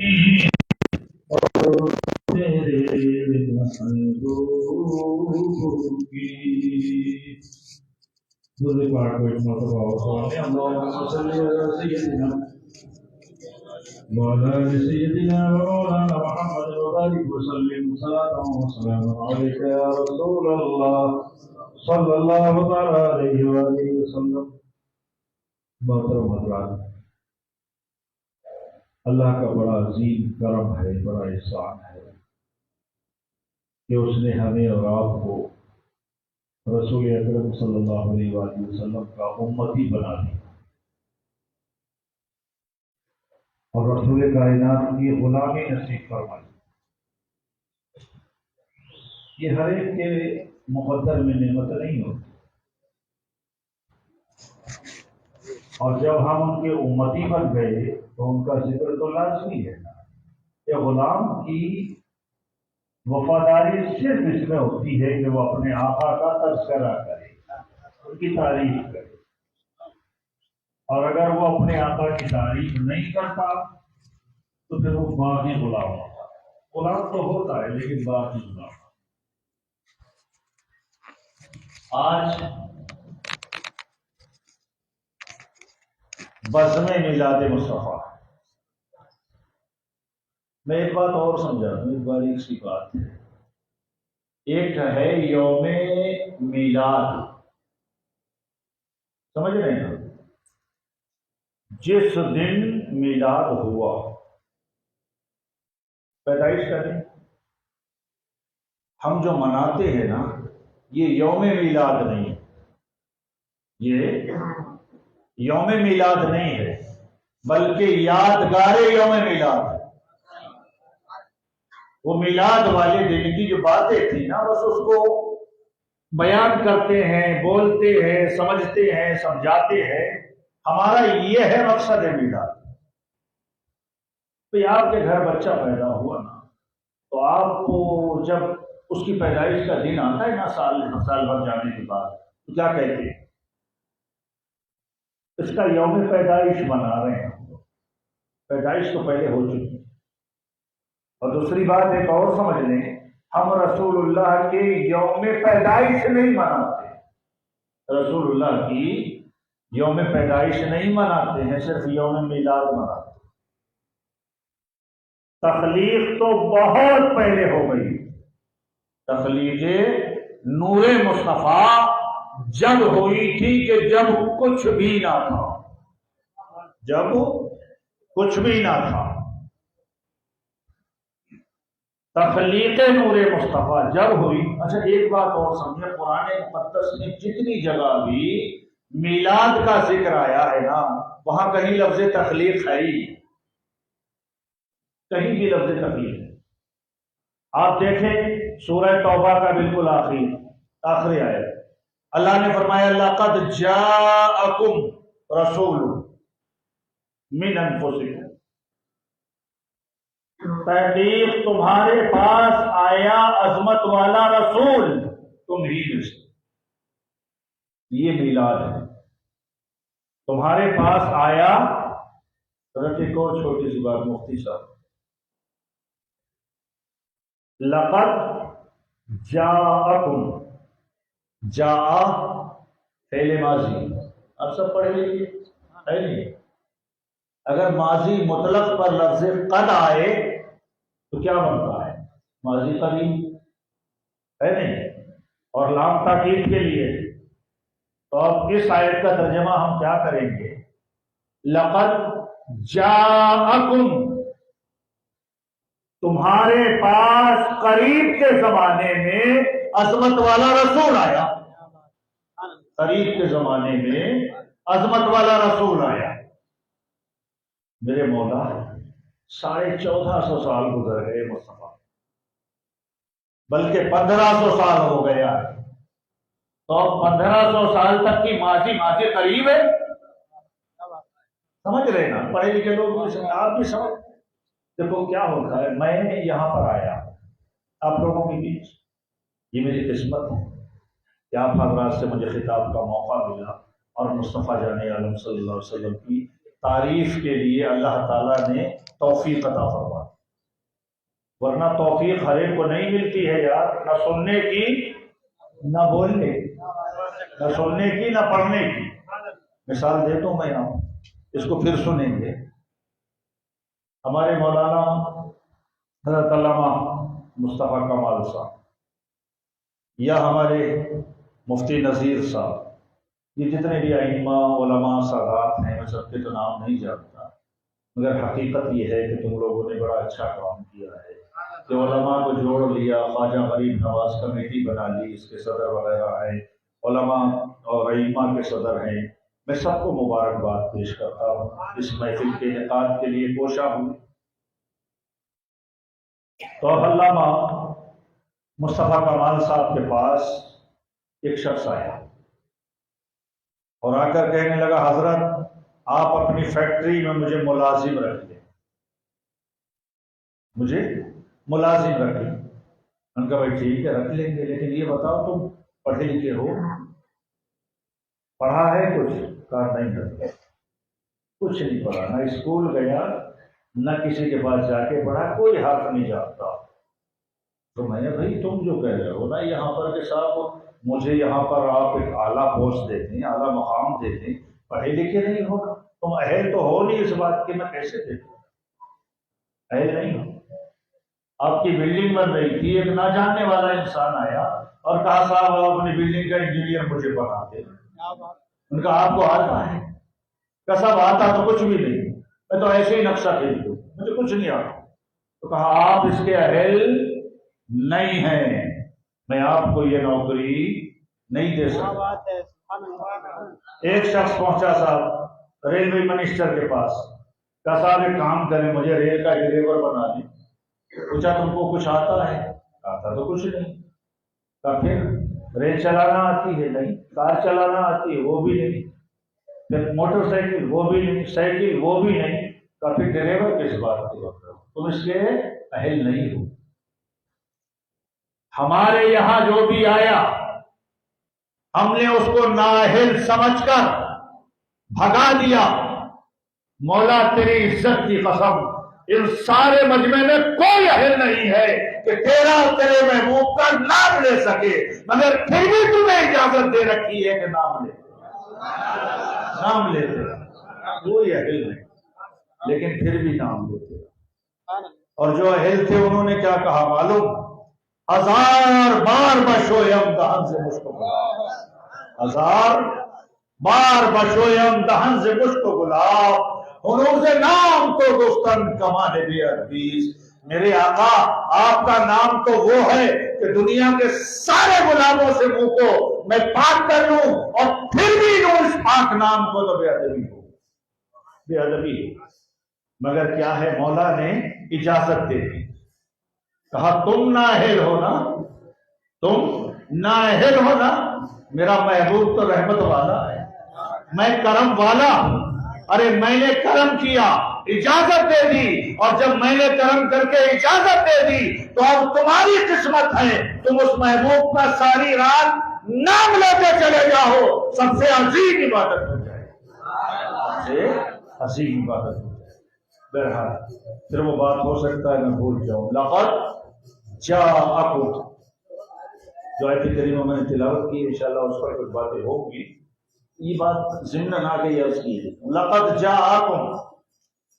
تیرے محبوب کی دوسرے پارٹ کو ایک مرتبہ اور سوال اللہم صلی علی سیدنا وعلى سيدنا ومولانا محمد وبارك وسلم صلاة وسلاما عليك يا رسول الله صلى الله تعالى عليه وآله وسلم. محترم حضرات، اللہ کا بڑا عظیم کرم ہے، بڑا احسان ہے کہ اس نے ہمیں اور آپ کو رسول اکرم صلی اللہ علیہ وآلہ وسلم کا امتی بنا دیا اور رسول کائنات کی غلامی نصیب فرمائی. یہ ہر ایک کے مقدر میں نعمت نہیں ہوتی، اور جب ہم ان کے امتی بن گئے تو ان کا ذکر تو لازمی ہے. یہ غلام کی وفاداری صرف اس میں ہوتی ہے کہ وہ اپنے آقا کا تذکرہ کرے، ان کی تعریف کرے، اور اگر وہ اپنے آقا کی تعریف نہیں کرتا تو پھر وہ باغی غلام ہوتا ہے. غلام تو ہوتا ہے لیکن باغی غلام. آج بزم میلاد مصطفیٰ، میں ایک بات اور سمجھا دوں، ایک باریک سی بات ہے. ایک ہے یوم میلاد، سمجھ رہے ہیں؟ جس دن میلاد ہوا، پیدائش کا دن ہم جو مناتے ہیں نا، یہ یوم میلاد نہیں ہے. یہ یوم میلاد نہیں ہے بلکہ یادگار یوم میلاد ہے. وہ میلاد والے دن کی جو باتیں تھیں نا، بس اس کو بیان کرتے ہیں، بولتے ہیں، سمجھتے ہیں، سمجھاتے ہیں. ہمارا یہ ہے مقصد ہے میلاد. تو آپ کے گھر بچہ پیدا ہوا نا، تو آپ کو جب اس کی پیدائش کا دن آتا ہے نا، سال بھر جانے کے بعد، تو کیا کہتے ہیں؟ اس کا یوم پیدائش منا رہے ہیں. پیدائش تو پہلے ہو چکی. اور دوسری بات ایک اور سمجھ لیں، ہم رسول اللہ کے یوم پیدائش نہیں مناتے. رسول اللہ کی یوم پیدائش نہیں مناتے ہیں، صرف یوم میلاد مناتے. تخلیق تو بہت پہلے ہو گئی. تخلیق نور مصطفیٰ جب ہوئی تھی کہ جب کچھ بھی نہ تھا. جب کچھ بھی نہ تھا. تخلیق نور مصطفیٰ جب ہوئی. اچھا ایک بات اور سمجھے، قرآن مقدس میں جتنی جگہ بھی میلاد کا ذکر آیا ہے نا، وہاں کہیں لفظ تخلیق ہے ہی، کہیں بھی لفظ تخلیق ہے. آپ دیکھیں سورہ توبہ کا بالکل آخری آیت، اللہ نے فرمایا لقد جاءکم رسول من انفسکم، تحقیق تمہارے پاس آیا عظمت والا رسول تم ہی میں سے. یہ میلاد ہے. تمہارے پاس آیا. ایک اور چھوٹی سی بات مفتی صاحب، لقد جاءکم، جاء فعل ماضی، آپ سب پڑھے لکھے ہے نہیں؟ اگر ماضی مطلق پر لفظ قد آئے تو کیا بنتا ہے؟ ماضی قریب ہے نہیں؟ اور لام تاکید کے لیے. تو اب اس آیت کا ترجمہ ہم کیا کریں گے؟ لقد جاءکم، تمہارے پاس قریب کے زمانے میں عظمت والا رسول آیا. قریب کے زمانے میں عظمت والا رسول آیا. میرے مولا 1450 سال گزر گئے مصطفیٰ، بلکہ 1500 سال ہو گیا. تو 1500 سال تک کی ماضی قریب ہے. سمجھ رہے نا؟ پڑھے لکھے لوگ آپ بھی سمجھ. دیکھو کیا ہوتا ہے، میں یہاں پر آیا آپ لوگوں کے بیچ، یہ میری قسمت ہے کہ آپ حضرات سے مجھے خطاب کا موقع ملا اور مصطفیٰ جان عالم صلی اللہ علیہ وسلم کی تعریف کے لیے اللہ تعالیٰ نے توفیق عطا فرمائی، ورنہ توفیق ہر ایک کو نہیں ملتی ہے یار، نہ سننے کی نہ بولنے کی، نہ سننے کی نہ پڑھنے کی۔ مثال دیتا ہوں میں یہاں، اس کو پھر سنیں گے۔ ہمارے مولانا حضرت علامہ مصطفیٰ کمال صاحب یا ہمارے مفتی نذیر صاحب، یہ جتنے بھی ائمہ علماء سادات ہیں، میں سب کے تو نام نہیں جانتا، مگر حقیقت یہ ہے کہ تم لوگوں نے بڑا اچھا کام کیا ہے کہ علماء کو جوڑ لیا، خواجہ غریب نواز کمیٹی بنا لی، اس کے صدر وغیرہ ہیں، علماء اور ائمہ کے صدر ہیں۔ میں سب کو مبارکباد پیش کرتا ہوں، اس محفل کے انعقاد کے لیے کوشاں ہوں۔ تو علامہ مصطفیٰ کمال صاحب کے پاس ایک شخص آیا اور آ کر کہنے لگا، حضرت آپ اپنی فیکٹری میں مجھے ملازم رکھ لیں، مجھے ملازم رکھ لیں۔ ان کا بھائی ٹھیک ہے رکھ لیں گے، لیکن یہ بتاؤ تم پڑھے لکھے ہو، پڑھا ہے کچھ؟ کہا نہیں کرتے، کچھ نہیں پڑھا، نہ اسکول گیا نہ کسی کے پاس جا کے پڑھا، کوئی حرف نہیں جانتا۔ تو میں نے بھائی تم جو کہہ رہے ہو نا یہاں پر کہ صاحب مجھے یہاں پر آپ ایک اعلیٰ پوسٹ دے دیں، اعلیٰ مقام دے دیں، پڑھے لکھے نہیں ہو، تم اہل تو ہو نہیں اس بات کی، میں کیسے دے دوں؟ اہل نہیں ہو۔ آپ کی بلڈنگ بن رہی تھی، ایک نہ جاننے والا انسان آیا اور کہا صاحب آپ اپنی بلڈنگ کا انجینئر مجھے بنا دیں۔ ان کا آپ کو آتا ہے؟ کہ صاحب آتا تو کچھ بھی نہیں، میں تو ایسے ہی نقشہ کھینچ دوں، مجھے کچھ نہیں آتا۔ تو کہا آپ اس کے اہل نہیں ہیں، میں آپ کو یہ نوکری نہیں دے سکتا۔ ایک شخص پہنچا صاحب ریلوے منسٹر کے پاس، کہا صاحب ایک کام کریں، مجھے ریل کا ڈرائیور بنا دیں۔ پوچھا تم کو کچھ آتا ہے؟ آتا تو کچھ نہیں۔ کہا پھر ریل چلانا آتی ہے؟ نہیں۔ کار چلانا آتی ہے؟ وہ بھی نہیں۔ پھر موٹر سائیکل؟ وہ بھی نہیں۔ سائیکل؟ وہ بھی نہیں۔ کہا پھر ڈرائیور کس بات کی بات کرو، تم اس کے اہل نہیں ہو۔ ہمارے یہاں جو بھی آیا ہم نے اس کو نااہل سمجھ کر بھگا دیا۔ مولا تیری عزت کی قسم ان سارے مجمع میں کوئی اہل نہیں ہے کہ تیرا اور تیرے محبوب کا نام لے سکے، مگر پھر بھی تمہیں اجازت دے رکھی ہے کہ نام لے، نام لیتے کوئی اہل نہیں، لیکن پھر بھی نام لیتے۔ اور جو اہل تھے انہوں نے کیا کہا معلوم؟ 1000 بار بشویم دہن سے مشک گلاب، 1000 بار بشویم دہن سے مشک گلاب، حروف نام تو گفتن کمان بے عربیز۔ میرے آقا آپ کا نام تو وہ ہے کہ دنیا کے سارے گلابوں سے منہ کو میں پاک کر لوں اور پھر بھی لوں اس پاک نام کو تو بے ادبی ہو، بے ادبی ہو۔ مگر کیا ہے، مولا نے اجازت دے دی، کہا تم نااہل ہو نا، تم نااہل ہو نا، میرا محبوب تو رحمت والا ہے، میں کرم والا ہوں، ارے میں نے کرم کیا، اجازت دے دی، اور جب میں نے کرم کر کے اجازت دے دی تو اب تمہاری قسمت ہے، تم اس محبوب کا ساری رات نام لیتے چلے جاؤ، سب سے عظیم عبادت ہو جائے، سب سے عظیم عبادت ہو جائے۔ بہرحال پھر وہ بات ہو سکتا ہے میں بھول جاؤں، لقد جاءکم، جو آیت کریمہ میں نے تلاوت کی، انشاءاللہ اس پر کچھ باتیں ہوگی، یہ بات ضمن آ گئی عرض کی ہے۔ لقد جاءکم،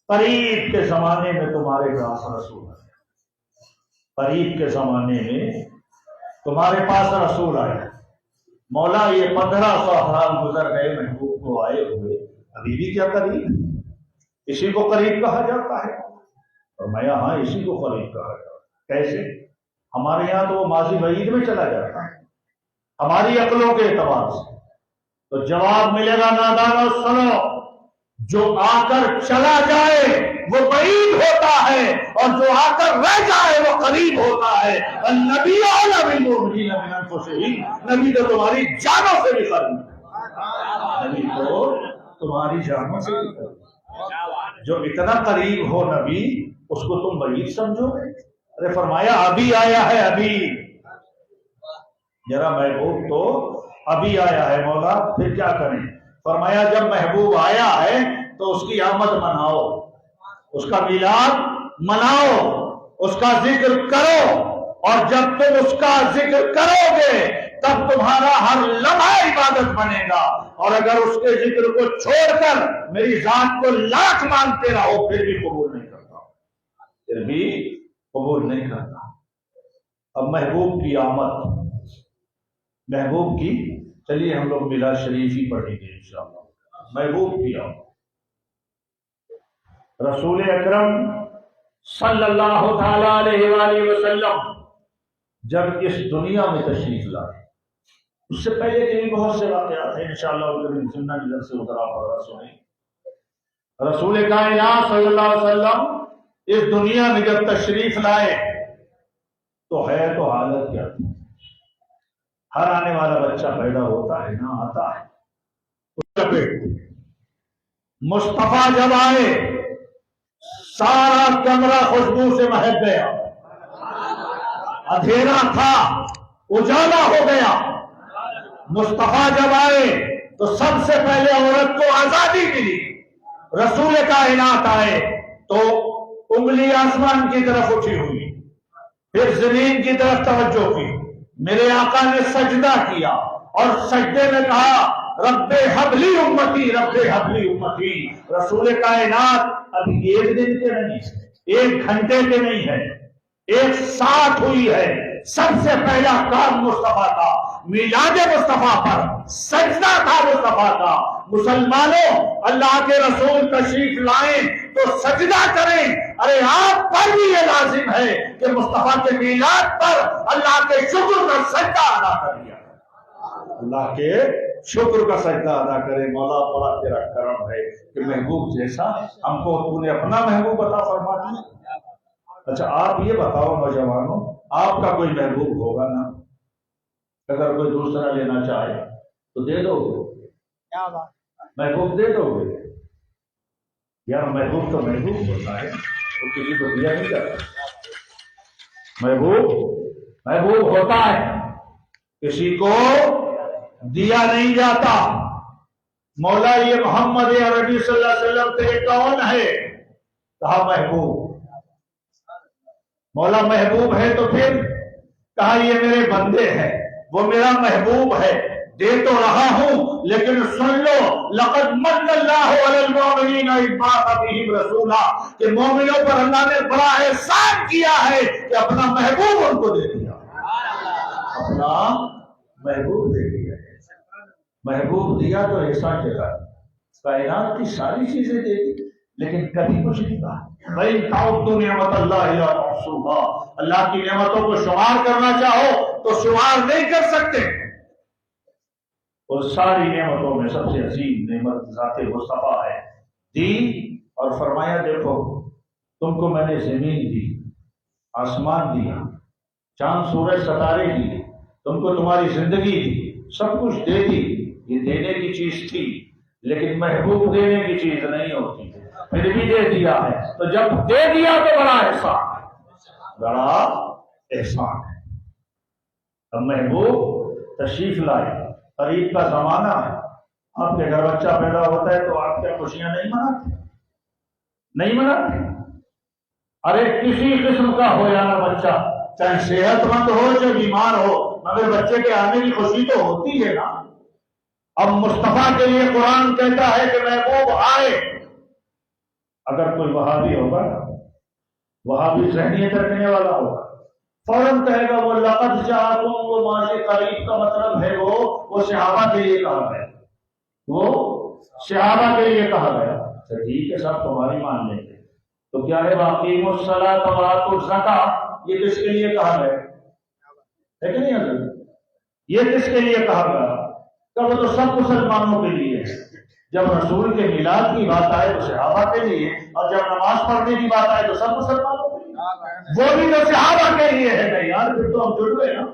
قریب کے زمانے میں تمہارے پاس رسول آیا، قریب کے زمانے میں تمہارے پاس رسول آیا۔ مولا یہ 1500 سال گزر گئے محبوب کو آئے ہوئے، ابھی بھی کیا قریب؟ اسی کو قریب کہا جاتا ہے، اور میں ہاں اسی کو قریب کہا جاتا ہے۔ کیسے؟ ہمارے یہاں تو وہ ماضی بعید میں چلا جاتا ہے ہماری عقلوں کے اعتبار سے، تو جواب ملے گا نادانو سنو، جو آ کر چلا جائے وہ بعید ہوتا ہے، اور جو آ کر رہ جائے وہ قریب ہوتا ہے۔ النبی اعلی بالمؤمنین من انفسہم، نبی تو تمہاری جانوں سے بھی قریب ہے، نبی تو تمہاری جانوں سے بھی قریب ہے۔ جو اتنا قریب ہو نبی، اس کو تم بعید سمجھو گے؟ ارے فرمایا ابھی آیا ہے، ابھی ذرا محبوب تو ابھی آیا ہے، مولا پھر کیا کریں؟ فرمایا جب محبوب آیا ہے تو تو اس کی آمد مناؤ، اس کا میلاد مناؤ، اس کا ذکر کرو، اور جب تم اس کا ذکر کرو گے تب تمہارا ہر لمحہ عبادت بنے گا، اور اگر اس کے ذکر کو چھوڑ کر میری ذات کو لاکھ مانتے رہو پھر بھی قبول نہیں کرتا، پھر بھی قبول نہیں کرتا۔ اب محبوب کی آمد، محبوب کی، چلیے ہم لوگ میلاد شریف ہی پڑھیں گے انشاءاللہ۔ محبوب کی آمد، رسول اکرم صلی اللہ تعالی علیہ وآلہ وسلم جب اس دنیا میں تشریف لائے، اس سے پہلے کے بھی بہت سے واقعات ہیں، انشاءاللہ سننا نظر سے اتر آپ سنیں۔ رسول کائنات صلی اللہ علیہ وسلم اس دنیا میں جب تشریف لائے تو ہے تو حالت کیا تھی؟ ہر آنے والا بچہ پیدا ہوتا ہے نہ آتا ہے اس کا پیٹ، مصطفیٰ جب آئے سارا کمرہ خوشبو سے مہک گیا، اندھیرا تھا اجالا ہو گیا۔ مصطفیٰ جب آئے تو سب سے پہلے عورت کو آزادی ملی، رسول کائنات آئے تو انگلی آسمان کی طرف اٹھی ہوئی، پھر زمین کی طرف توجہ کی، میرے آقا نے سجدہ کیا اور سجدے میں کہا رب حبلی امتی، رب حبلی امتی۔ رسول کائنات ابھی ایک دن کے نہیں، ایک گھنٹے کے نہیں ہے، ایک ساتھ ہوئی ہے۔ سب سے پہلا کام مصطفیٰ کا، میلاد مصطفیٰ پر سجدہ تھا مصطفیٰ کا۔ مسلمانوں، اللہ کے رسول تشریف لائیں تو سجدہ کریں۔ ارے آپ پر بھی یہ لازم ہے کہ مصطفیٰ کے میلاد پر اللہ کے شکر کا سجدہ ادا کریے، اللہ کے شکر کا سجدہ ادا کرے۔ مولا بڑا تیرا کرم ہے کہ محبوب جیسا ہم کو تو نے اپنا محبوب عطا فرما دیا۔ اچھا آپ یہ بتاؤ نوجوانوں، آپ کا کوئی محبوب ہوگا نا؟ اگر کوئی دوسرا لینا چاہے تو دے دو گے؟ محبوب دے دو گے؟ یار محبوب تو محبوب ہوتا ہے، وہ کسی کو دیا نہیں جاتا۔ محبوب ہوتا ہے، کسی کو دیا نہیں جاتا۔ مولا یہ محمد عربی صلی اللہ علیہ وسلم تیرے کون ہے؟ کہا محبوب۔ مولا محبوب ہے تو پھر کہا یہ میرے بندے ہیں، وہ میرا محبوب ہے، دے تو رہا ہوں لیکن سن لو لقد من اللہ علی المؤمنین اذ بعث فیہم رسولا، کہ مومنوں پر اللہ نے بڑا احسان کیا ہے کہ اپنا محبوب ان کو دے دیا، اپنا محبوب دے دیا۔ محبوب دیا تو احسان جگہ، کائنات کی ساری چیزیں دے دی لیکن کبھی کچھ نہیں کہا۔ وَإِن تَعُدُّوا نِعْمَتَ اللَّهِ لَا تُحْصُوهَا، اللہ کی نعمتوں کو شمار کرنا چاہو تو شمار نہیں کر سکتے۔ اور ساری نعمتوں میں سب سے عظیم نعمت ذات مصطفیٰ ہے، دی اور فرمایا دیکھو تم کو میں نے زمین دی، آسمان دیا، چاند سورج ستارے دیے، تم کو تمہاری زندگی دی، سب کچھ دے دی۔ یہ دینے کی چیز تھی لیکن محبوب دینے کی چیز نہیں ہوتی، پھر بھی دے دیا ہے۔ تو جب دے دیا تو بڑا احسان ہے، بڑا احسان ہے۔ اب محبوب تشریف لائے، قریب کا زمانہ ہے، آپ کے گھر بچہ پیدا ہوتا ہے تو آپ کیا خوشیاں نہیں مناتے؟ نہیں مناتے؟ ارے کسی قسم کا ہو یا نہ بچہ، چاہے صحت مند ہو چاہے بیمار ہو، مگر بچے کے آنے کی خوشی تو ہوتی ہے نا۔ اب مصطفیٰ کے لیے قرآن کہتا ہے کہ محبوب آئے۔ اگر کوئی وہابی ہوگا، وہابی ذہنیت رکھنے والا ہوگا، فوراً کہے گا وہ لقد جاءکم، وہ ماضی قریب کا مطلب ہے وہ صحابہ کے لیے کہا گیا، وہ صحابہ کے لیے کہا گیا۔ اچھا ٹھیک ہے صاحب تمہاری مان لیں گے، تو کیا ہے واقعیموا الصلاۃ وآتوا الزکاۃ، یہ کس کے لیے کہا گیا ہے کہ نہیں حضرت؟ یہ کس کے لیے کہا گیا؟ کہ وہ تو سب مسلمانوں کے لیے ہے۔ جب رسول کے میلاد کی بات آئے تو صحابہ کے لیے، اور جب نماز پڑھنے کی بات آئے تو سب مسلمانوں کے لیے، وہ بھی تو صحابہ کے لیے ہے نہیں یار، پھر تو ہم جڑ گئے نا۔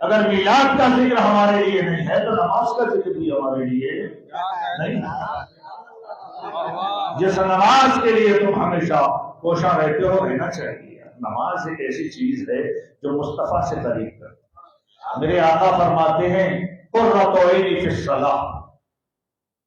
اگر میلاد کا ذکر ہمارے لیے نہیں ہے تو نماز کا ذکر بھی ہمارے لیے نہیں۔ جس نماز کے لیے تم ہمیشہ کوشاں رہتے ہو، رہنا چاہیے۔ نماز ایک ایسی چیز ہے جو مصطفیٰ سے قریب کرتی ہے۔ میرے آقا فرماتے ہیں قرۃ عینی فی الصلاۃ،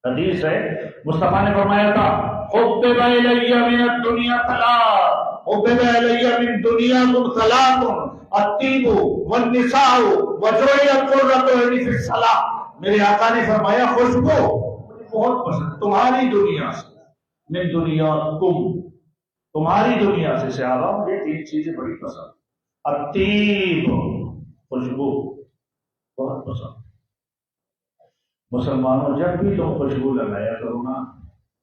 حدیث ہے، مصطفیٰ نے فرمایا تھا حبب الی من الدنیا ثلاث، حبب الی من دنیاکم ثلاث، الطیب والنساء وجعلت قرۃ عینی فی الصلاۃ۔ میرے آقا نے فرمایا خوشبو مجھے بہت پسند تمہاری دنیا سے، من دنیاکم تمہاری دنیا سے صحابہ مجھے تین چیزیں بڑی پسند، الطیب خوشبو بہت پسند۔ مسلمانوں جب بھی تم خوشبو لگایا کرو نا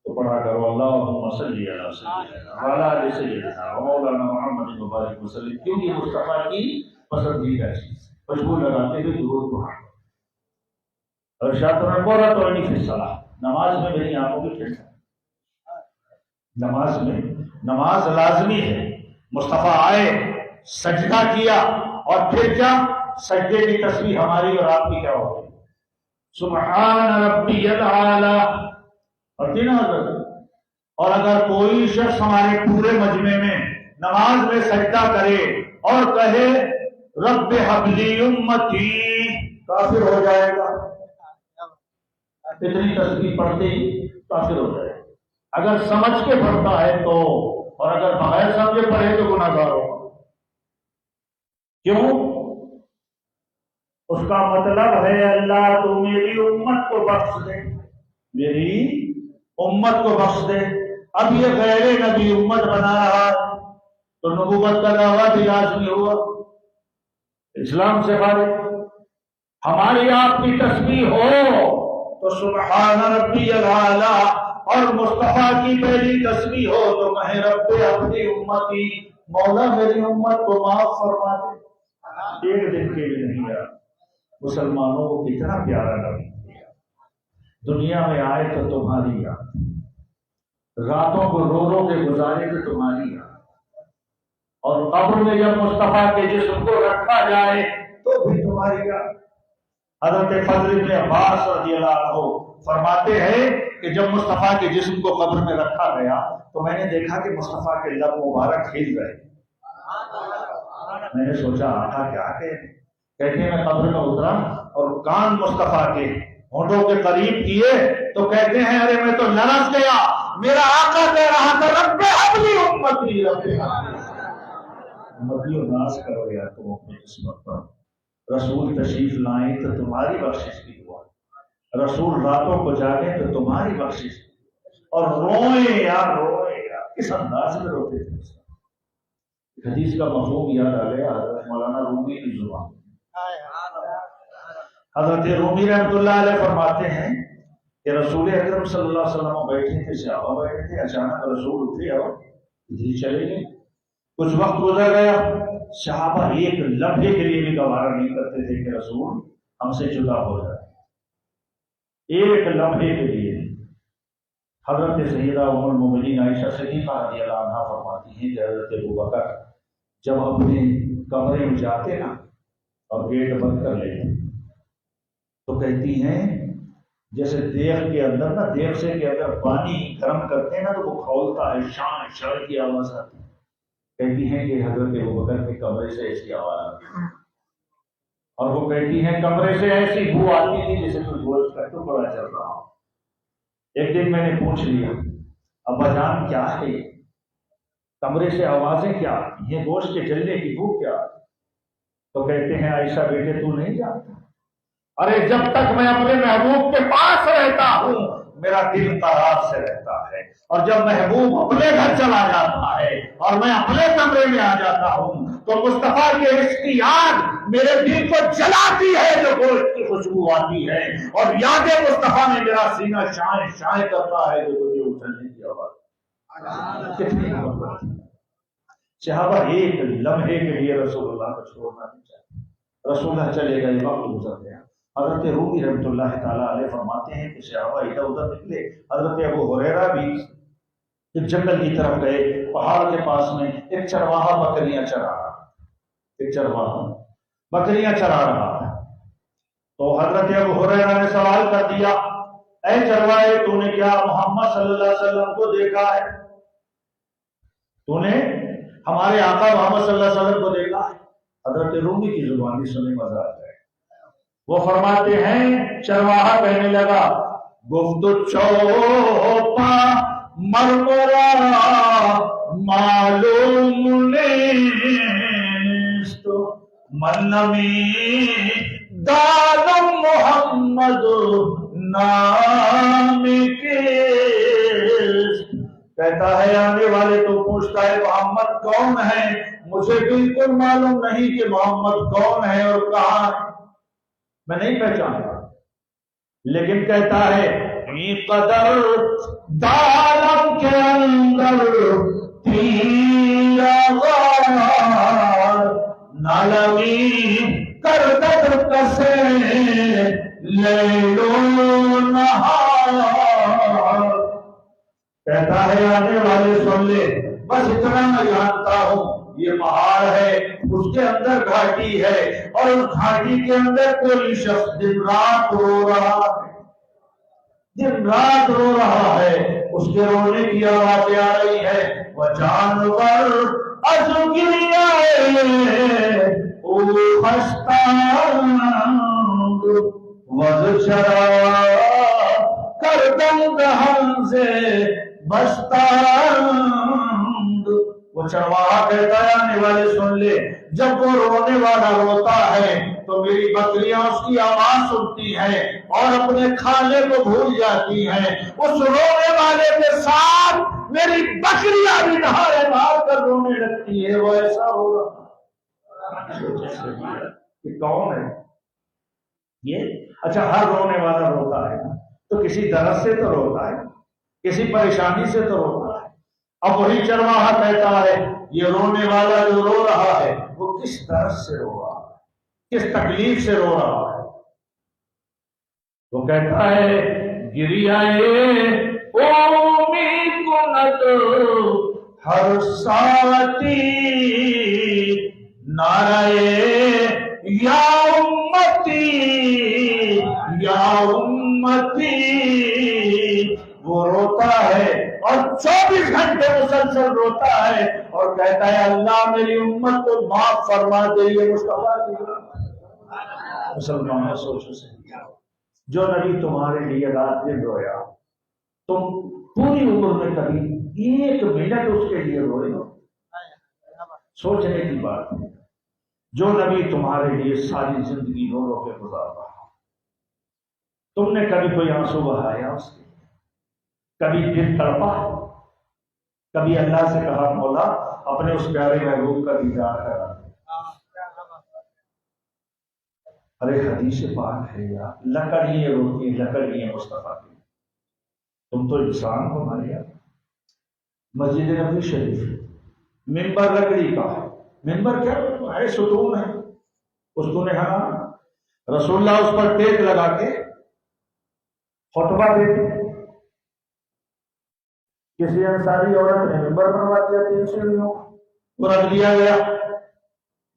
تو پڑھا کرو اللہم صلی علی سیدنا وعلی آل سیدنا مولانا محمد مبارک وسلم، کیونکہ یہ مصطفیٰ کی پسندیدہ چیز ہے۔ خوشبو لگاتے ہوئے درود پڑھا اور ارشاد میں قرۃ عینی فی الصلاۃ، نماز میں میری آنکھوں کی ٹھنڈک، نماز میں نماز لازمی ہے۔ مصطفیٰ آئے سجدہ کیا اور پھر کیا سجدے کی تسبیح ہماری اور آپ کی کیا ہوگی؟ سبحان ربی الاعلی، اور تین حضرت۔ اور اگر کوئی شخص ہمارے پورے مجمع میں نماز میں سجدہ کرے اور کہے رب ہب لی امتی، کافر ہو جائے گا۔ اتنی تسبیح پڑھتے ہی کافر ہو جائے گا۔ اگر سمجھ کے پڑھتا ہے تو، اور اگر بغیر سمجھے پڑھے تو گناہ گار ہوگا۔ کیوں؟ اس کا مطلب ہے اللہ تو میری امت کو بخش دے، میری امت کو بخش دے۔ اب یہ غیر نبی امت بنا رہا ہے تو نبوت کا دعویٰ بھی لازمی ہوا، اسلام سے خارج۔ ہماری آپ کی تسبیح ہو تو سبحان ربی الاعلی، اور مصطفیٰ کی پہلی تسبیح ہو تو کہیں رب اپنی امتی، مولا میری امت کو معاف فرما دے۔ ایک دن کے لیے نہیں یار، مسلمانوں کو کتنا پیارا نبی دیا، دنیا میں آئے تو تمہاری یاد، راتوں کو رو رو کے گزارے تو تمہاری یاد، اور قبر میں جب مصطفیٰ کے جسم کو رکھا جائے تو بھی تمہاری یاد۔ حضرت فضل بن عباس رضی اللہ عنہ فرماتے ہیں کہ جب مصطفیٰ کے جسم کو قبر میں رکھا گیا تو میں نے دیکھا کہ مصطفیٰ کے لب مبارک ہل گئے۔ میں نے سوچا آقا کیا کہتے ہیں، میں قبر میں اترا اور کان مصطفیٰ کے ہونٹوں کے قریب کیے تو کہتے ہیں ارے میں تو لرز گیا، میرا آقا کہہ رہا تھا رب حبلی امتی، رب امتی، ناز کرو یار تم اپنی قسمت پر۔ رسول تشریف لائیں تو تمہاری بخشش کی دعا، رسول راتوں کو جاگیں تو تمہاری بخشش، اور روئیں یار روئیں یار، کس انداز میں روتے تھے۔ حدیث کا مفہوم یاد آ گیا حضرت مولانا رومی کی زبان۔ حضرت رومی رحمۃ اللہ علیہ فرماتے ہیں کہ رسول اکرم صلی اللہ علیہ وسلم بیٹھے تھے، صحابہ بیٹھے تھے، اچانک رسول اٹھے اور ادھر چلے گئے۔ کچھ وقت گزر گیا، صحابہ ایک لمحے کے لیے بھی گوارا نہیں کرتے تھے کہ رسول ہم سے جدا ہو جائے، ایک لمحے کے لیے۔ حضرت سیدہ ام المؤمنین عائشہ صدیقہ رضی اللہ عنہا فرماتی ہیں کہ حضرت ابوبکر جب اپنے کمرے میں جاتے نا اور گیٹ بند کر لیتے تو کہتی ہیں جیسے دیگ کے اندر نا، دیگ سے کے اندر پانی گرم کرتے ہیں نا تو وہ کھولتا ہے، شان شان کی آواز آتی ہے۔ کہتی ہیں کہ حضرت ابوبکر کے کمرے سے ایسی آواز آتی ہے، اور وہ کہتی ہیں کمرے سے ایسی بو آتی تھی جیسے کوئی گوشت کا ٹکڑا چل رہا ہو۔ ایک دن میں نے پوچھ لیا ابا جان کیا ہے یہ کمرے سے آوازیں کیا، یہ گوشت کے جلنے کی بو کیا؟ تو کہتے ہیں عائشہ بیٹے تو نہیں جانتا، ارے جب تک میں اپنے محبوب کے پاس رہتا ہوں میرا دل قرار سے رہتا ہے، اور جب محبوب اپنے گھر چلا جاتا ہے اور میں اپنے کمرے میں آ جاتا ہوں تو مصطفیٰ کے عشق کی یاد میرے دل کو جلاتی ہے، جو گوشت کی خوشبو آتی ہے، اور یاد مصطفیٰ میں میرا سینہ شائیں شائیں کرتا ہے جو مجھے اٹھنے کی آواز۔ کتنی محبت! صحابہ ایک لمحے کے لیے رسول اللہ کو چھوڑنا نہیں چاہتے۔ رسول اللہ چلے گئے، وقت گزر گیا۔ حضرت رومی رحمۃ اللہ تعالیٰ علیہ فرماتے ہیں کہ صحابہ ادھر ادھر نکلے۔ حضرت ابو ہریرہ بھی ایک جنگل کی طرف گئے، پہاڑ کے پاس میں ایک چرواہا بکریاں چرا رہا، ایک چرواہا بکریاں چرا رہا تھا۔ تو حضرت ابو ہریرہ نے سوال کر دیا اے چرواہے تو نے کیا محمد صلی اللہ علیہ وسلم کو دیکھا ہے؟ تو نے ہمارے آقا محمد صلی اللہ علیہ وسلم کو دیکھا ہے؟ حضرت رومی کی زبانی سنے مزہ آتا ہے۔ وہ فرماتے ہیں چرواہا کہنے لگا گفتو چوپا مرمرا معلوم نیست من نمی دانم محمد نام کیست. کہتا ہے آنے والے تو پوچھتا ہے محمد کون ہے، مجھے بالکل معلوم نہیں کہ محمد کون ہے اور کہاں ہے، میں نہیں پہچانتا. لیکن کہتا ہے قدر دارم کے اندر تیر غار نالمی کردر کسے لیلو نہار. کہتا ہے آنے والے سن لے، بس اتنا میں جانتا ہوں یہ پہاڑ ہے، اس کے اندر گھاٹی ہے، اور اس گھاٹی کے اندر کوئی شخص دن رات رو رہا ہے، دن رات رو رہا ہے، اس کے رونے کی آوازیں آ رہی ہے. وہ جانور از گریائے او خستند وز چرا کردم دہن سے بستند. وہ چرواہا کہتا ہے آنے والے سن لے، جب وہ رونے والا روتا ہے تو میری بکریاں اس کی آواز سنتی ہیں اور اپنے کھانے کو بھول جاتی ہیں. اس رونے والے کے ساتھ میری بکریاں بھی نہارے مار کر رونے لگتی ہے. وہ ایسا ہو رہا یہ کون ہے یہ؟ اچھا ہر رونے والا روتا ہے نا، تو کسی درد سے تو روتا ہے، کسی پریشانی سے تو روتا ہے. اب وہی چرواہا کہتا ہے یہ رونے والا جو رو رہا ہے وہ کس درد سے رو رہا ہے، کس تکلیف سے رو رہا ہے. وہ کہتا ہے گریائے اومی کند ہر ساتی نعرے یا امتی یا امتی. وہ روتا ہے اور 24 گھنٹے مسلسل روتا ہے اور کہتا ہے اللہ میری امت کو معاف فرما دے. یہ مسلمان سوچو سے جو نبی تمہارے لیے رات دن رویا، تم پوری عمر میں کبھی 1 منٹ اس کے لیے روئے ہو؟ سوچنے کی بات ہے. جو نبی تمہارے لیے ساری زندگی رو رو کے گزارا، تم نے کبھی کوئی آنسو بہایا اس کے؟ کبھی دل تڑپا؟ کبھی اللہ سے کہا مولا اپنے اس پیارے محبوب کا دیدار کرا؟ ارے حدیث پاک ہے یار، لکڑیاں روتی ہیں، لکڑیاں مصطفیٰ کی. تم تو انسان ہو ہمارے یار. مسجد نبوی شریف ممبر لکڑی کا ہے. ممبر کیا ہے؟ ستون ہے. ستون ہے نا. رسول اللہ اس پر ٹیک لگا کے خطبہ دیتے. کسی انصاری عورت نے ممبر بنوا دیا 3 سیڑھیوں کو رکھ دیا گیا.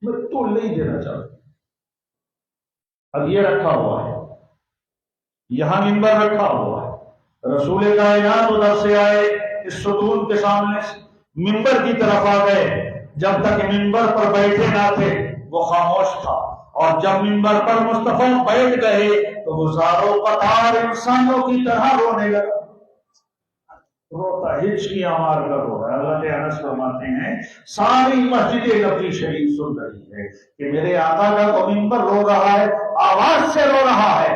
میں تو نہیں دینا چاہتا. اب یہ رکھا ہوا ہے، یہاں ممبر رکھا ہوا ہے. رسول کائنات ادھر سے آئے اس ستون کے سامنے سے ممبر کی طرف آ گئے. جب تک ممبر پر بیٹھے نہ تھے وہ خاموش تھا، اور جب ممبر پر مصطفیٰ بیٹھ گئے تو وہ زاروں قطار انسانوں کی طرح رونے لگا. روتا ہچکیاں مار کر رو رہا ہے. اللہ کے انس فرماتے ہیں ساری مسجد نبوی شریف سن رہی ہے کہ میرے آقا کا تو ممبر رو رہا ہے، آواز سے رو رہا ہے.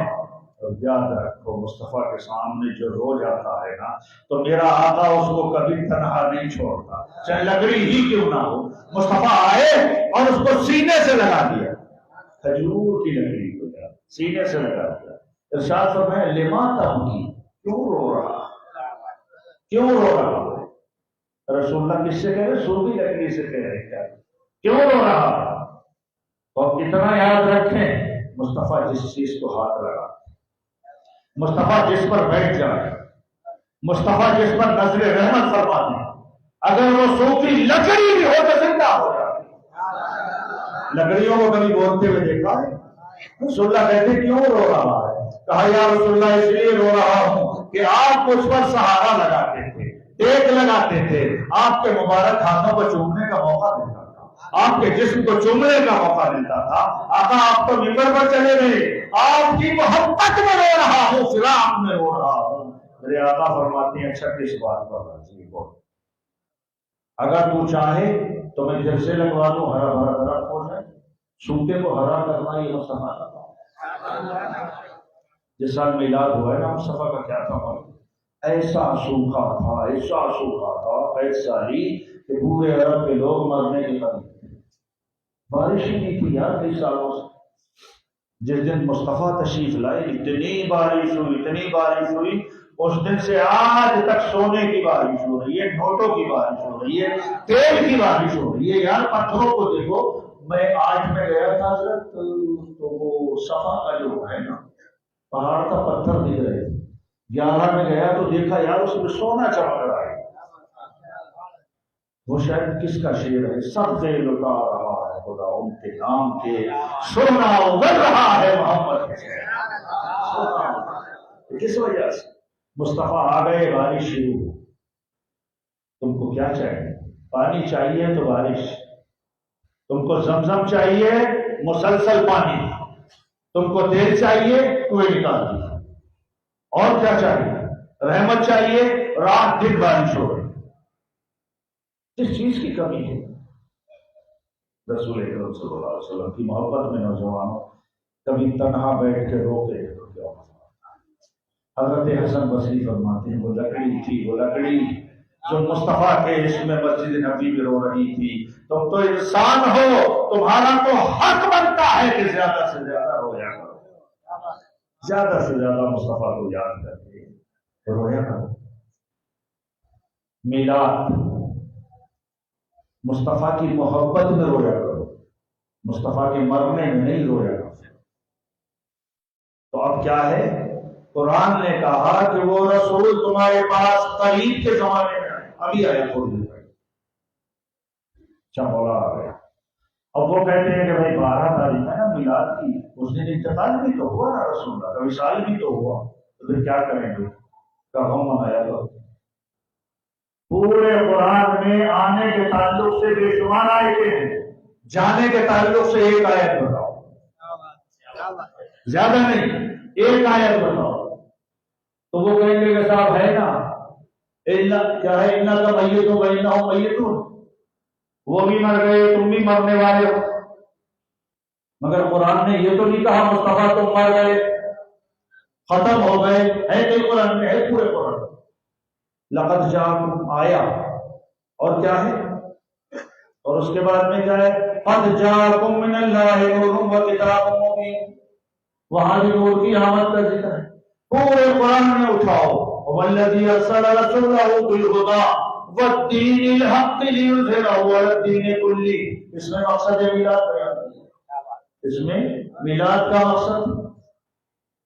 اور یاد رکھو مصطفیٰ کے سامنے جو رو جاتا ہے نا تو میرا آقا اس کو کبھی تنہا نہیں چھوڑتا، چاہے لکڑی ہی کیوں نہ ہو. مصطفیٰ آئے اور اس کو سینے سے لگا دیا، کھجور کی لکڑی کو سینے سے لگا دیا. ارشاد فرمایا لما تبکی، کیوں رو رہا، کیوں رو رہا؟ رسول اللہ کس سے کہہ رہے؟ سوبی لکڑی سے کہہ رہے کیا؟ کیوں رو رہا؟ اور کتنا یاد رکھیں مصطفیٰ جس چیز کو ہاتھ لگا، مصطفیٰ جس پر بیٹھ جائے، مصطفیٰ جس پر نظر رحمت فرما دے، اگر وہ سوکھی لکڑی بھی ہو تو زندہ ہو جائے. لکڑیوں کو کبھی بولتے ہوئے دیکھا ہے؟ رسول اللہ کہتے کیوں رو رہا ہے؟ کہا یا رسول اللہ اس لیے رو رہا ہوں کہ آپ مجھ پر سہارا لگاتے تھے، ٹیک لگاتے تھے، آپ کے مبارک ہاتھوں کو چومنے کا موقع ملتا تھا، آپ کے جسم کو چومنے کا موقع ملتا تھا. آقا آپ تو ممبر پر چلے گئے، آپ کی محبت میں رو رہا ہوں، فراق میں رو رہا ہوں. میرے آقا فرماتے ہیں 36 بار پر راضی ہو، اگر تو چاہے تو میں پھر سے لگوا دوں، ہرا بھرا درخت ہو جائے۔ سوکھے کو ہرا کرنا یہ مصطفیٰ کا کام ہے۔ جس سال میلاد ہوا ہے نا مصطفیٰ کا کیا تھا؟ ایسا سوکھا تھا، ایسا سوکھا تھا، ایسا ہی کہ پورے عرب کے لوگ مرنے کے قریب تھے، بارش ہی نہیں تھی یار کئی سالوں سے۔ جس دن مصطفیٰ تشریف لائے اتنی بارش ہوئی، اتنی بارش ہوئی، اس دن سے آج تک سونے کی بارش ہو رہی ہے، نوٹوں کی بارش ہو رہی ہے، تیل کی بارش ہو رہی ہے یار۔ پتھروں کو دیکھو، آج میں گیا تھا حضرت، تو وہ صفا کا جو ہے نا پہاڑ کا پتھر دکھ رہے تھے، 11 میں گیا تو دیکھا یار اس میں سونا چمک رہا ہے۔ وہ شاید کس کا شعر ہے، سب سے لٹا رہا ہے خدا ان کے نام کے، سونا اگل رہا ہے محمد کے۔ کس وجہ سے؟ مصطفیٰ آ گئے، بارش شروع۔ تم کو کیا چاہیے؟ پانی چاہیے تو بارش، تم کو زمزم چاہیے مسلسل پانی، تم کو تیل چاہیے کنویں نکال دیا، اور کیا چاہیے؟ رحمت چاہیے رات دن بارش ہو رہی۔ اس چیز کی کمی ہے؟ رسول اکرم صلی اللہ علیہ وسلم کی محبت میں نوجوانوں کبھی تنہا بیٹھ کے روتے تو کیا ہوتا؟ حضرت حسن بصری فرماتے ہیں وہ لکڑی تھی، وہ لکڑی جو مصطفیٰ کے عشق میں مسجد نبی میں رو رہی تھی۔ تم تو انسان ہو، تمہارا تو حق بنتا ہے کہ زیادہ سے زیادہ رویا کرو، زیادہ سے زیادہ مصطفیٰ کو یاد کر کے رویا کرو۔ میلاد مصطفیٰ کی محبت میں رویا کرو، مصطفیٰ کے مرنے میں نہیں رویا کرو۔ تو اب کیا ہے؟ قرآن نے کہا کہ وہ رسول تمہارے پاس قریب کے زمانے میں آئے، ابھی آیا تھوڑی دیر پہلے، چمولا آ گیا۔ اب وہ کہتے ہیں کہ بھائی 12 تاریخ ہے نا میلاد کی، اس دن انتقال بھی تو ہوا نا رسول اللہ کا، وصال بھی تو ہوا، تو پھر کیا کریں گے؟ کہاں منایا تو پورے قرآن میں آنے کے تعلق سے بے شمار آیتیں ہیں، جانے کے تعلق سے ایک آیت بتاؤ، زیادہ نہیں، ایک آیت بتاؤ۔ تو وہ کہیں گے کہ صاحب ہے نا کیا ہے، اِنَّکَ مَيِّتٌ وَإِنَّهُم مَيِّتُونَ، وہ بھی مر گئے تم بھی مرنے والے ہو۔ مگر قرآن نے یہ تو نہیں کہا مصطفیٰ تم مر گئے ختم ہو گئے، ہے کہ قرآن میں ہے، پورے قرآن لقد جاءکم آیا، اور کیا ہے، اور اس کے بعد میں کیا ہے، قد جاءکم من اللہ نور وکتاب مبین، وہاں بھی نور کی آمد کا ذکر ہے۔ پورے قرآن میں اٹھاؤ، والذی ارسل رسولہ بالہدی والدین الحق لیظہرہ علی الدین کلہ، اس میں مقصد میلاد بیان کیا، اس میں میلاد کا مقصد۔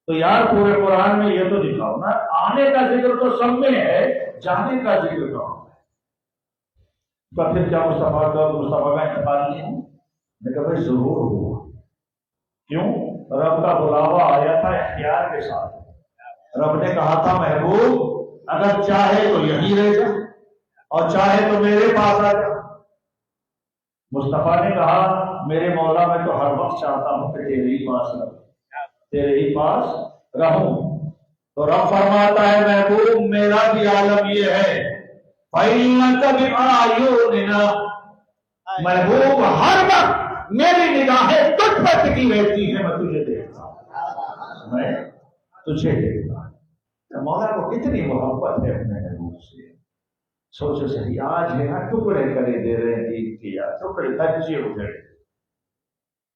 تو یار پورے قرآن میں یہ تو دکھاؤ نا، آنے کا ذکر تو سب میں ہے، جانے کا ذکر کہاں ہے؟ تو پھر کیا مصطفیٰ کا انتقال نہیں ہو؟ میں کہا بھائی ضرور ہوا۔ کیوں؟ رب کا بلاوا آیا تھا اختیار کے ساتھ، رب نے کہا تھا محبوب اگر چاہے تو یہیں رہ جا اور چاہے تو میرے پاس آ جا۔ مصطفیٰ نے کہا میرے مولا میں تو ہر وقت چاہتا ہوں کہ تیرے ہی پاس رہوں، تیرے ہی پاس رہوں۔ تو رب فرماتا ہے محبوب میرا بھی عالم یہ ہے، فَإِنَّكَ بِأَعْيُنِنَا، محبوب ہر وقت میری نگاہیں تجھ پر ٹکی رہتی ہیں، میں تجھے دیکھتا ہوں، میں تجھے دیکھتا ہوں۔ مولا کو کتنی محبت ہے اپنے محبوب سے، سوچو صحیح، آج ہے نا ٹکڑے کرے دے رہے ہیں عید کے، یا ٹکڑے کچے ہو گئے،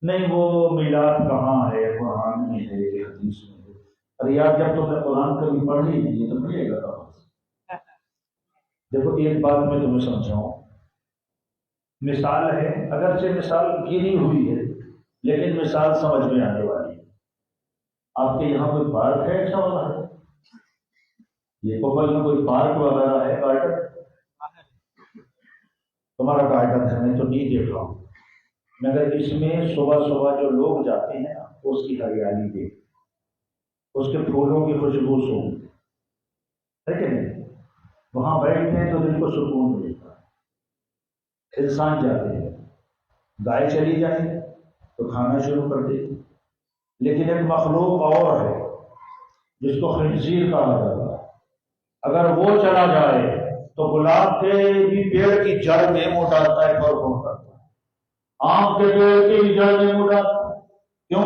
نہیں وہ میلاد کہاں ہے، قرآن میں ہے، حدیث میں ہے۔ اور یار جب تم نے قرآن کبھی پڑھ ہی نہیں ہے تو ملے گا کہاں سے؟ دیکھو ایک بات میں تمہیں سمجھاؤں، مثال ہے، اگرچہ مثال گری ہوئی ہے لیکن مثال سمجھ میں آنے والی ہے۔ آپ کے یہاں کوئی پارک ہے اچھا والا ہے؟ یہ کوپل میں کوئی پارک وغیرہ ہے، گارڈن؟ تمہارا گارڈن ہے، میں تو نہیں دیکھ رہا ہوں، مگر اس میں صبح صبح جو لوگ جاتے ہیں اس کی ہریالی دیکھ، اس کے پھولوں کی خوشبو سون، ہے کہ نہیں؟ وہاں بیٹھتے ہیں تو دل کو سکون ملتا ہے۔ انسان جاتے ہیں، گائے چلی جائے تو کھانا شروع کر دے، لیکن ایک مخلوق اور ہے جس کو خنزیر کہا جاتا ہے، اگر وہ چلا جائے تو گلاب کے بھی پیڑ کی جڑ میں منہ ڈالتا ہے، کون کرتا ہے، آم کے پیڑ کی جڑ میں منہ ڈالتا ہے، کیوں؟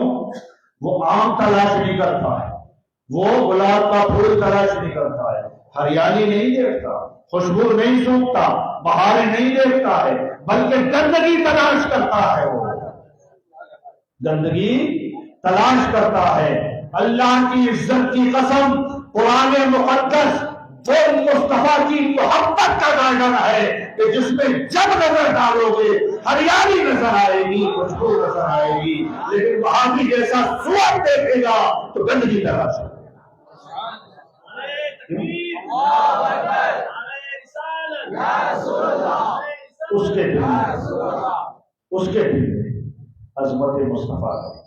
وہ آم تلاش نہیں کرتا ہے، وہ گلاب کا پھول تلاش نہیں کرتا ہے، ہریالی نہیں دیکھتا، خوشبو نہیں سونگتا، بہاریں نہیں دیکھتا ہے، بلکہ گندگی تلاش کرتا ہے، وہ گندگی تلاش کرتا ہے۔ اللہ کی عزت کی قسم، قرآن مقدس وہ مصطفیٰ کی محبت کا گارڈن ہے کہ جس میں جب نظر ڈالو گے ہریالی نظر آئے گی، خوشبو نظر آئے گی، لیکن وہاں بھی جیسا سور دیکھے گا تو گندگی تلاش کرے گا۔ اس کے دل میں عظمت مصطفیٰ ہے۔